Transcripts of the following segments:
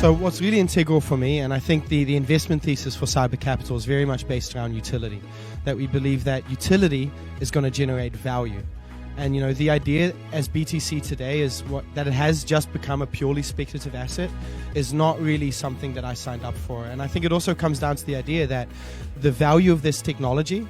So what's really integral for me, and I think the investment thesis for cyber capital is very much based around utility, that we believe that utility is going to generate value. And the idea as BTC today is that it has just become a purely speculative asset is not really something that I signed up for. And I think it also comes down to the idea that the value of this technology,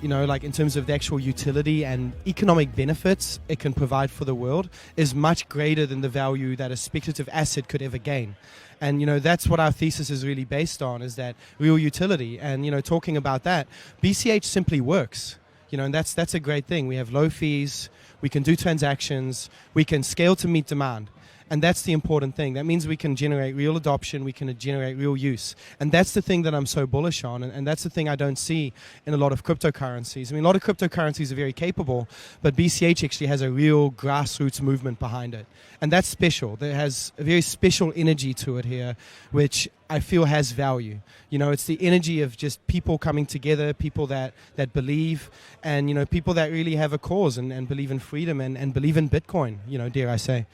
like in terms of the actual utility and economic benefits it can provide for the world, is much greater than the value that a speculative asset could ever gain. And that's what our thesis is really based on, is that real utility. And talking about that, BCH simply works. And that's a great thing. We have low fees, we can do transactions, we can scale to meet demand. And that's the important thing. That means we can generate real adoption, we can generate real use. And that's the thing that I'm so bullish on, and that's the thing I don't see in a lot of cryptocurrencies. I mean, a lot of cryptocurrencies are very capable, but BCH actually has a real grassroots movement behind it. And that's special. There has a very special energy to it here, which I feel has value. It's the energy of just people coming together, people that believe, and people that really have a cause and believe in freedom and believe in Bitcoin, dare I say.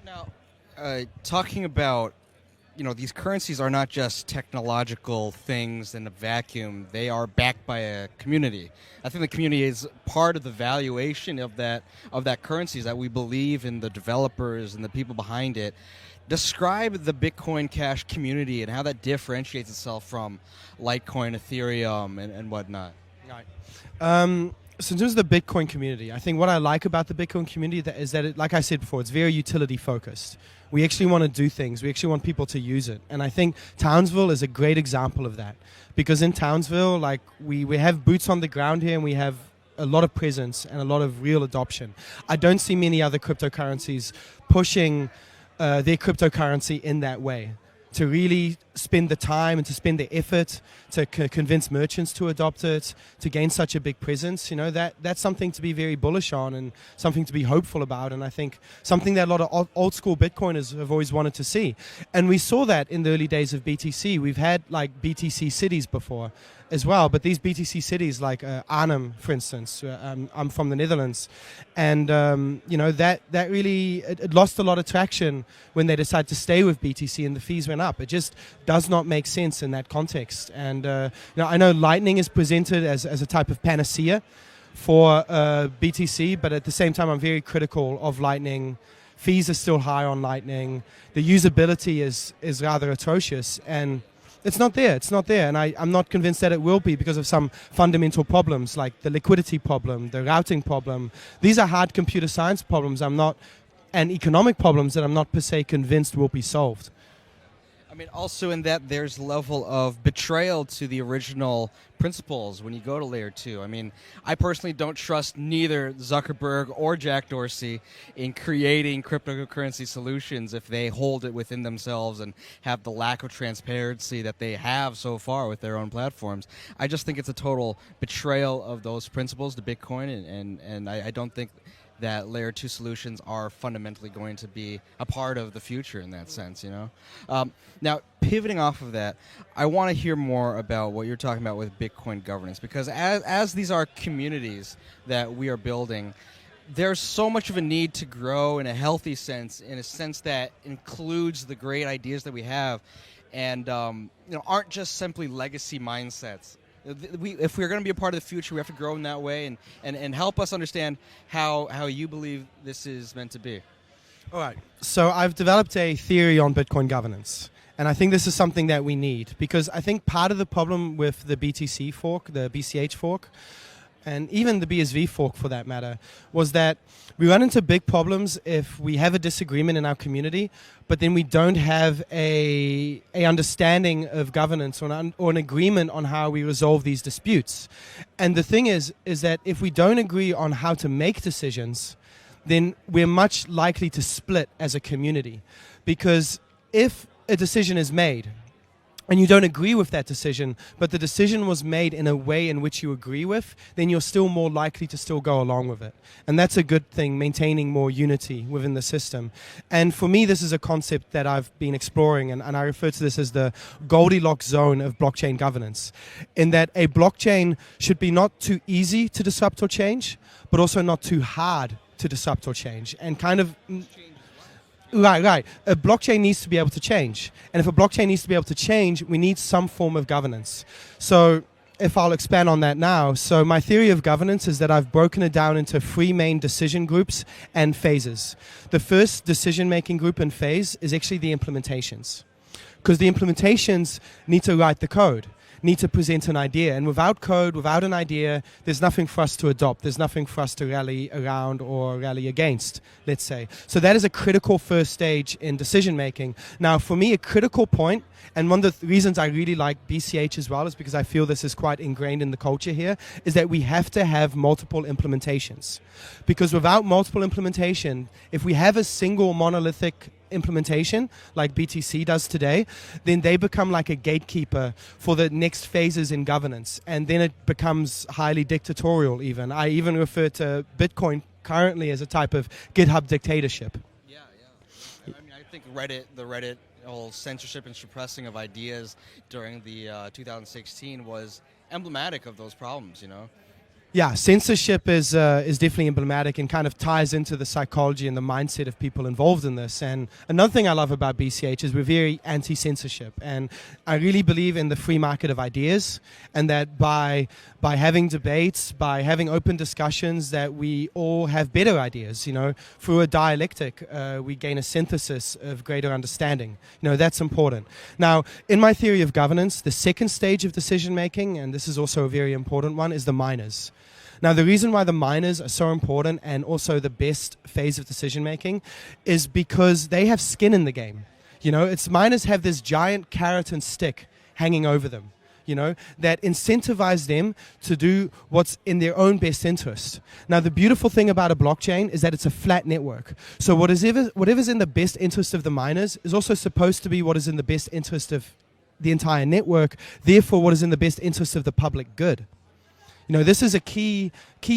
Now, talking about, these currencies are not just technological things in a vacuum. They are backed by a community. I think the community is part of the valuation of that currency, is that we believe in the developers and the people behind it. Describe the Bitcoin Cash community and how that differentiates itself from Litecoin, Ethereum, and whatnot. Right. So in terms of the Bitcoin community, I think what I like about the Bitcoin community is that, it, like I said before, it's very utility focused. We actually want to do things. We actually want people to use it. And I think Townsville is a great example of that. Because in Townsville, like we have boots on the ground here, and we have a lot of presence and a lot of real adoption. I don't see many other cryptocurrencies pushing their cryptocurrency in that way, to really spend the time and to spend the effort to convince merchants to adopt it, to gain such a big presence. That's something to be very bullish on and something to be hopeful about. And I think something that a lot of old school Bitcoiners have always wanted to see. And we saw that in the early days of BTC. We've had like BTC cities before as well, but these BTC cities like Arnhem, for instance, I'm from the Netherlands, and that really it lost a lot of traction when they decided to stay with BTC and the fees went up. It just does not make sense in that context. And I know Lightning is presented as a type of panacea for BTC, but at the same time I'm very critical of Lightning. Fees are still high on Lightning. The usability is rather atrocious, and it's not there. And I'm not convinced that it will be, because of some fundamental problems like the liquidity problem, the routing problem. These are hard computer science problems and economic problems that I'm not per se convinced will be solved. I mean, also in that there's a level of betrayal to the original principles when you go to layer 2. I mean, I personally don't trust neither Zuckerberg or Jack Dorsey in creating cryptocurrency solutions if they hold it within themselves and have the lack of transparency that they have so far with their own platforms. I just think it's a total betrayal of those principles to Bitcoin, and I don't think that layer 2 solutions are fundamentally going to be a part of the future in that sense, Now, pivoting off of that, I want to hear more about what you're talking about with Bitcoin governance, because as these are communities that we are building, there's so much of a need to grow in a healthy sense, in a sense that includes the great ideas that we have and aren't just simply legacy mindsets. If we're going to be a part of the future, we have to grow in that way and help us understand how you believe this is meant to be. All right. So I've developed a theory on Bitcoin governance. And I think this is something that we need, because I think part of the problem with the BTC fork, the BCH fork, and even the BSV fork for that matter, was that we run into big problems if we have a disagreement in our community, but then we don't have a understanding of governance or an agreement on how we resolve these disputes. And the thing is that if we don't agree on how to make decisions, then we're much likely to split as a community. Because if a decision is made and you don't agree with that decision, but the decision was made in a way in which you agree with, then you're still more likely to still go along with it. And that's a good thing, maintaining more unity within the system. And for me, this is a concept that I've been exploring, and I refer to this as the Goldilocks zone of blockchain governance, in that a blockchain should be not too easy to disrupt or change, but also not too hard to disrupt or change. And kind of Right. A blockchain needs to be able to change. And if a blockchain needs to be able to change, we need some form of governance. So if I'll expand on that now. So my theory of governance is that I've broken it down into 3 main decision groups and phases. The first decision-making group and phase is actually the implementations. Because the implementations need to write the code, need to present an idea. And without code, without an idea, there's nothing for us to adopt. There's nothing for us to rally around or rally against, let's say. So that is a critical first stage in decision making. Now, for me, a critical point, and one of the reasons I really like BCH as well is because I feel this is quite ingrained in the culture here, is that we have to have multiple implementations. Because without multiple implementation, if we have a single monolithic implementation like BTC does today, then they become like a gatekeeper for the next phases in governance, and then it becomes highly dictatorial. Even I even refer to Bitcoin currently as a type of GitHub dictatorship. Yeah. I mean, I think the Reddit whole censorship and suppressing of ideas during the 2016 was emblematic of those problems. Yeah, censorship is definitely emblematic and kind of ties into the psychology and the mindset of people involved in this. And another thing I love about BCH is we're very anti-censorship, and I really believe in the free market of ideas, and that by having debates, by having open discussions, that we all have better ideas. Through a dialectic, we gain a synthesis of greater understanding. That's important. Now, in my theory of governance, the second stage of decision making, and this is also a very important one, is the minors. Now, the reason why the minors are so important and also the best phase of decision making is because they have skin in the game. Minors have this giant carrot and stick hanging over them, that incentivize them to do what's in their own best interest. Now, the beautiful thing about a blockchain is that it's a flat network. So whatever's in the best interest of the miners is also supposed to be what is in the best interest of the entire network, therefore what is in the best interest of the public good. This is a key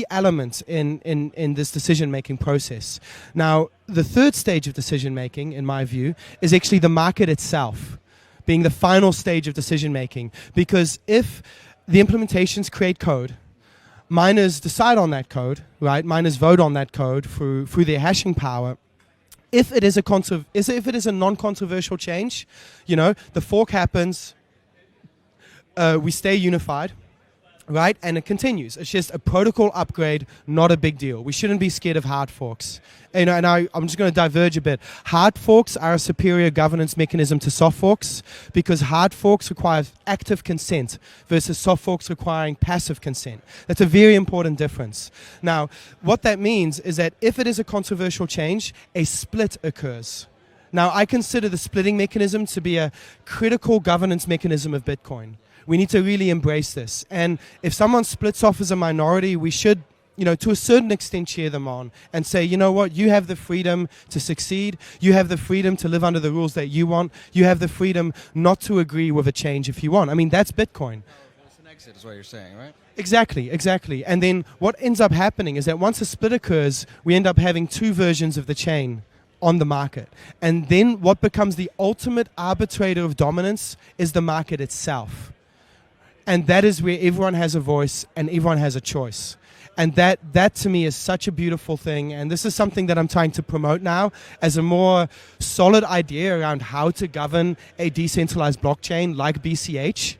element in this decision-making process. Now, the third stage of decision-making, in my view, is actually the market itself being the final stage of decision-making. Because if the implementations create code, miners decide on that code, right? Miners vote on that code through their hashing power. If it is a non-controversial change, the fork happens, we stay unified. Right? And it continues. It's just a protocol upgrade, not a big deal. We shouldn't be scared of hard forks. And I'm just going to diverge a bit. Hard forks are a superior governance mechanism to soft forks because hard forks require active consent versus soft forks requiring passive consent. That's a very important difference. Now, what that means is that if it is a controversial change, a split occurs. Now, I consider the splitting mechanism to be a critical governance mechanism of Bitcoin. We need to really embrace this. And if someone splits off as a minority, we should, to a certain extent cheer them on and say, you know what, you have the freedom to succeed. You have the freedom to live under the rules that you want. You have the freedom not to agree with a change if you want. I mean, that's Bitcoin. It's an exit is what you're saying, right? Exactly. And then what ends up happening is that once a split occurs, we end up having 2 versions of the chain on the market. And then what becomes the ultimate arbitrator of dominance is the market itself. And that is where everyone has a voice and everyone has a choice. And that to me is such a beautiful thing. And this is something that I'm trying to promote now as a more solid idea around how to govern a decentralized blockchain like BCH.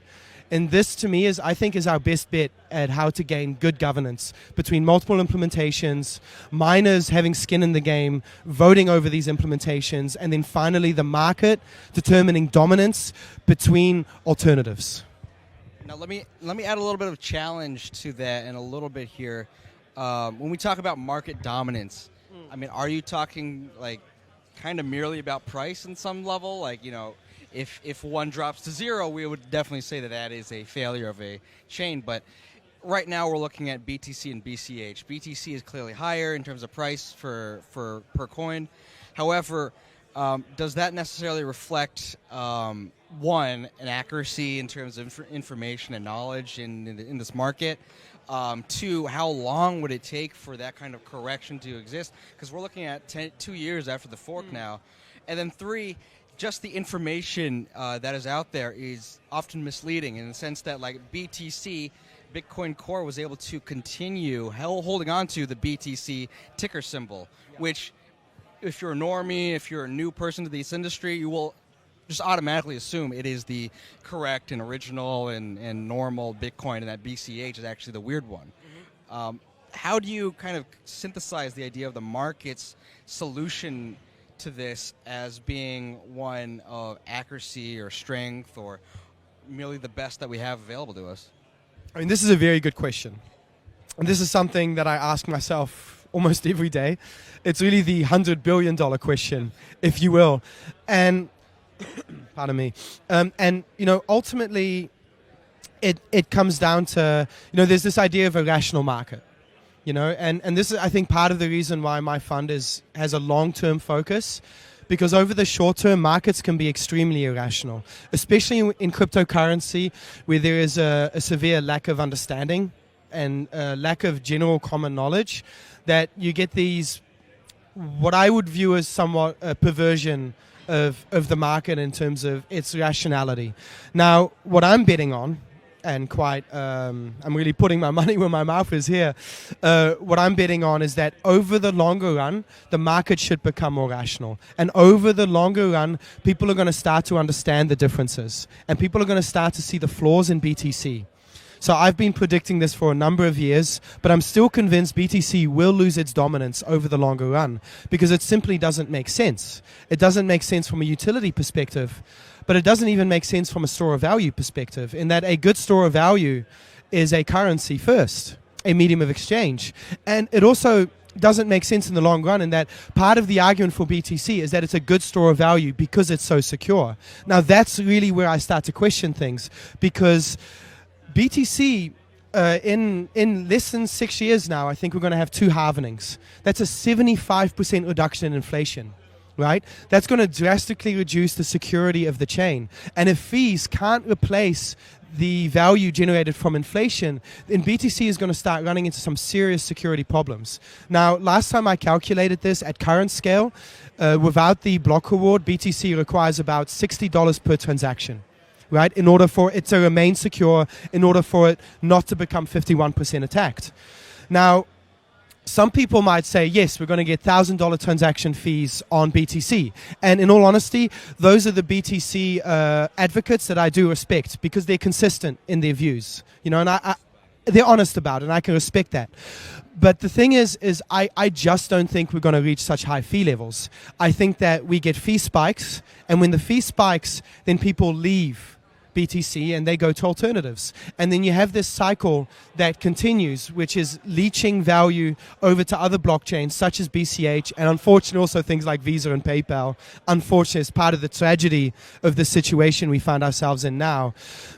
And this to me I think is our best bet at how to gain good governance between multiple implementations, miners having skin in the game, voting over these implementations, and then finally the market determining dominance between alternatives. Now let me add a little bit of challenge to that and a little bit here. When we talk about market dominance, I mean, are you talking like kind of merely about price in some level? Like, if one drops to 0, we would definitely say that is a failure of a chain. But right now we're looking at BTC and BCH. BTC is clearly higher in terms of price for per coin. However, does that necessarily reflect one, an accuracy in terms of information and knowledge in this market? 2, how long would it take for that kind of correction to exist? Because we're looking at 2 years after the fork now. And then 3, just the information that is out there is often misleading in the sense that, like, BTC, Bitcoin Core, was able to continue holding on to the BTC ticker symbol, which if you're a normie, if you're a new person to this industry, you will just automatically assume it is the correct and original and normal Bitcoin, and that BCH is actually the weird one. How do you kind of synthesize the idea of the market's solution to this as being one of accuracy or strength, or merely the best that we have available to us? I mean, this is a very good question. And this is something that I ask myself almost every day. It's really the $100 billion question, if you will. And, pardon me. And, ultimately, it comes down to, there's this idea of a rational market. And this is, I think, part of the reason why my fund has a long-term focus, because over the short term, markets can be extremely irrational, especially in cryptocurrency, where there is a severe lack of understanding and a lack of general common knowledge, that you get these, what I would view as somewhat a perversion of the market in terms of its rationality. Now, what I'm betting on, and I'm really putting my money where my mouth is here. What I'm betting on is that over the longer run, the market should become more rational. And over the longer run, people are going to start to understand the differences. And people are going to start to see the flaws in BTC. So I've been predicting this for a number of years, but I'm still convinced BTC will lose its dominance over the longer run, because it simply doesn't make sense. It doesn't make sense from a utility perspective. But it doesn't even make sense from a store of value perspective, in that a good store of value is a currency first, a medium of exchange. And it also doesn't make sense in the long run, in that part of the argument for BTC is that it's a good store of value because it's so secure. Now, that's really where I start to question things, because BTC, in less than 6 years now, I think we're going to have 2 halvenings. That's a 75% reduction in inflation. Right? That's going to drastically reduce the security of the chain. And if fees can't replace the value generated from inflation, then BTC is going to start running into some serious security problems. Now, last time I calculated this at current scale, without the block reward, BTC requires about $60 per transaction. Right? In order for it to remain secure, in order for it not to become 51% attacked. Now, some people might say, yes, we're going to get $1,000 transaction fees on BTC. And in all honesty, those are the BTC advocates that I do respect, because they're consistent in their views. And they're honest about it, and I can respect that. But the thing is I just don't think we're going to reach such high fee levels. I think that we get fee spikes, and when the fee spikes, then people leave BTC and they go to alternatives. And then you have this cycle that continues, which is leaching value over to other blockchains such as BCH, and unfortunately also things like Visa and PayPal. Unfortunately, it's part of the tragedy of the situation we find ourselves in now.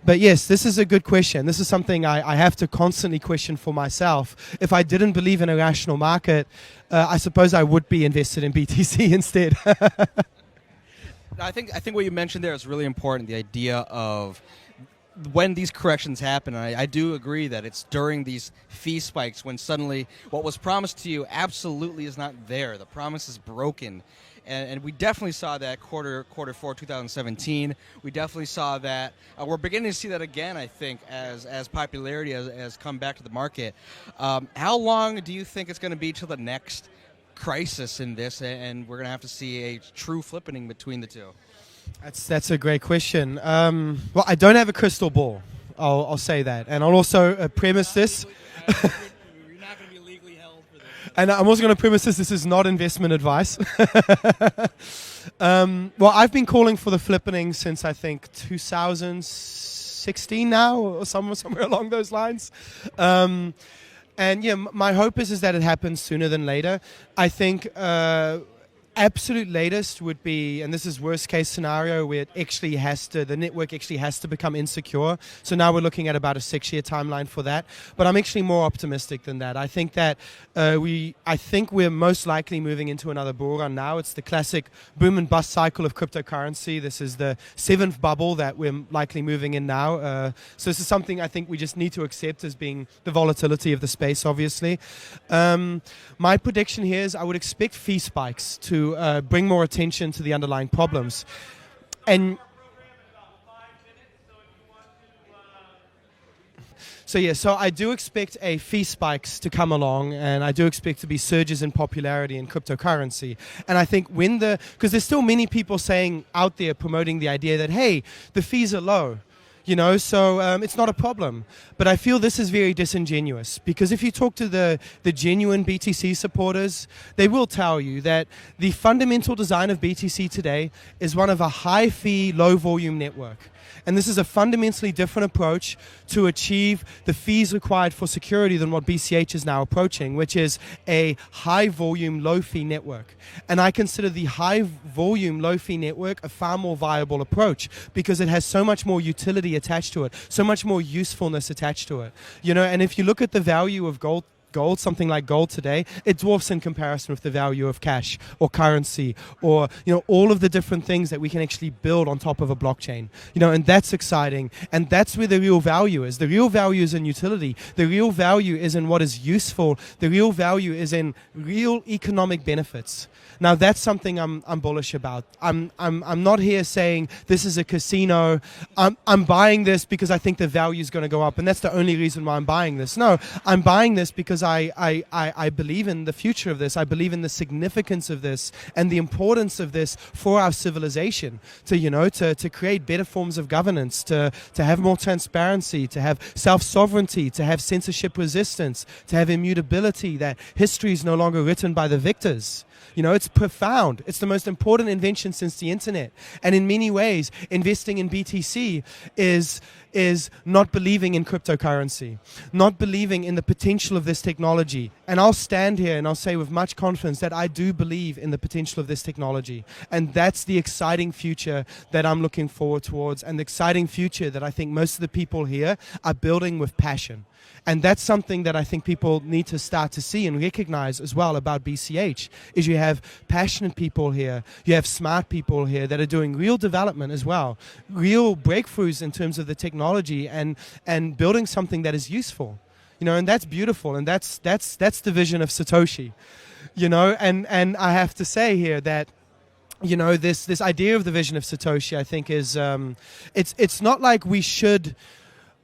But yes, this is a good question. This is something I have to constantly question for myself. If I didn't believe in a rational market, I suppose I would be invested in BTC instead. I think what you mentioned there is really important, the idea of when these corrections happen. And I do agree that it's during these fee spikes when suddenly what was promised to you absolutely is not there. The promise is broken. And we definitely saw that quarter 4 2017. We definitely saw that. We're beginning to see that again, I think, as popularity has come back to the market. How long do you think it's going to be till the next crisis in this, and we're going to have to see a true flippening between the two? That's a great question. Well, I don't have a crystal ball. I'll say that, and I'll also premise this. You're not going to be legally held for this. And I'm also going to premise this. This is not investment advice. Well, I've been calling for the flippening since I think 2016 now, or somewhere along those lines. And yeah, my hope is that it happens sooner than later. I think absolute latest would be, and this is worst case scenario, where the network actually has to become insecure. So now we're looking at about a 6-year timeline for that. But I'm actually more optimistic than that. I think that we're most likely moving into another bull run now. It's the classic boom and bust cycle of cryptocurrency. This is the 7th bubble that we're likely moving in now. So this is something I think we just need to accept as being the volatility of the space, obviously. My prediction here is I would expect fee spikes to bring more attention to the underlying problems. And So I do expect a fee spikes to come along, and I do expect to be surges in popularity in cryptocurrency. And I think because there's still many people saying out there promoting the idea that, hey, the fees are low. So it's not a problem. But I feel this is very disingenuous, because if you talk to the genuine BTC supporters, they will tell you that the fundamental design of BTC today is one of a high fee, low volume network. And this is a fundamentally different approach to achieve the fees required for security than what BCH is now approaching, which is a high volume, low fee network. And I consider the high volume, low fee network a far more viable approach, because it has so much more utility attached to it, so much more usefulness attached to it. And if you look at the value of gold, something like gold today, it dwarfs in comparison with the value of cash or currency, or all of the different things that we can actually build on top of a blockchain. And that's exciting, and that's where the real value is. The real value is in utility. The real value is in what is useful. The real value is in real economic benefits. Now that's something I'm bullish about. I'm not here saying this is a casino. I'm buying this because I think the value is going to go up, and that's the only reason why I'm buying this. No, I'm buying this because I believe in the future of this. I believe in the significance of this and the importance of this for our civilization. To create better forms of governance, to have more transparency, to have self-sovereignty, to have censorship resistance, to have immutability. That history is no longer written by the victors. It's profound. It's the most important invention since the internet. And in many ways, investing in BTC is not believing in cryptocurrency, not believing in the potential of this technology. And I'll stand here and I'll say with much confidence that I do believe in the potential of this technology. And that's the exciting future that I'm looking forward towards, and the exciting future that I think most of the people here are building with passion. And that's something that I think people need to start to see and recognize as well about BCH, is you have passionate people here, you have smart people here that are doing real development as well, real breakthroughs in terms of the technology, and building something that is useful. And that's beautiful, and that's the vision of Satoshi. And I have to say here that this idea of the vision of Satoshi, I think, is it's not like we should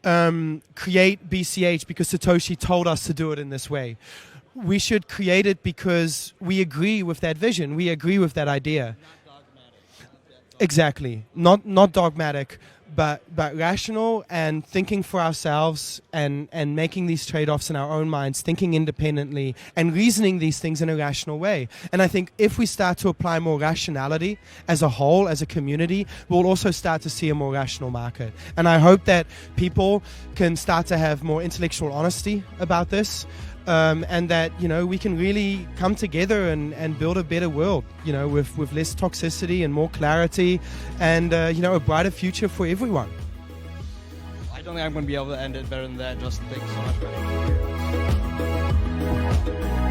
create BCH because Satoshi told us to do it in this way. We should create it because we agree with that vision. We agree with that idea. Not dogmatic. Exactly. Not dogmatic, but rational, and thinking for ourselves, and making these trade-offs in our own minds, thinking independently and reasoning these things in a rational way. And I think if we start to apply more rationality as a whole, as a community, we'll also start to see a more rational market. And I hope that people can start to have more intellectual honesty about this. And that we can really come together and build a better world, with less toxicity and more clarity, and a brighter future for everyone. I don't think I'm going to be able to end it better than that. Justin, thank you so much, man.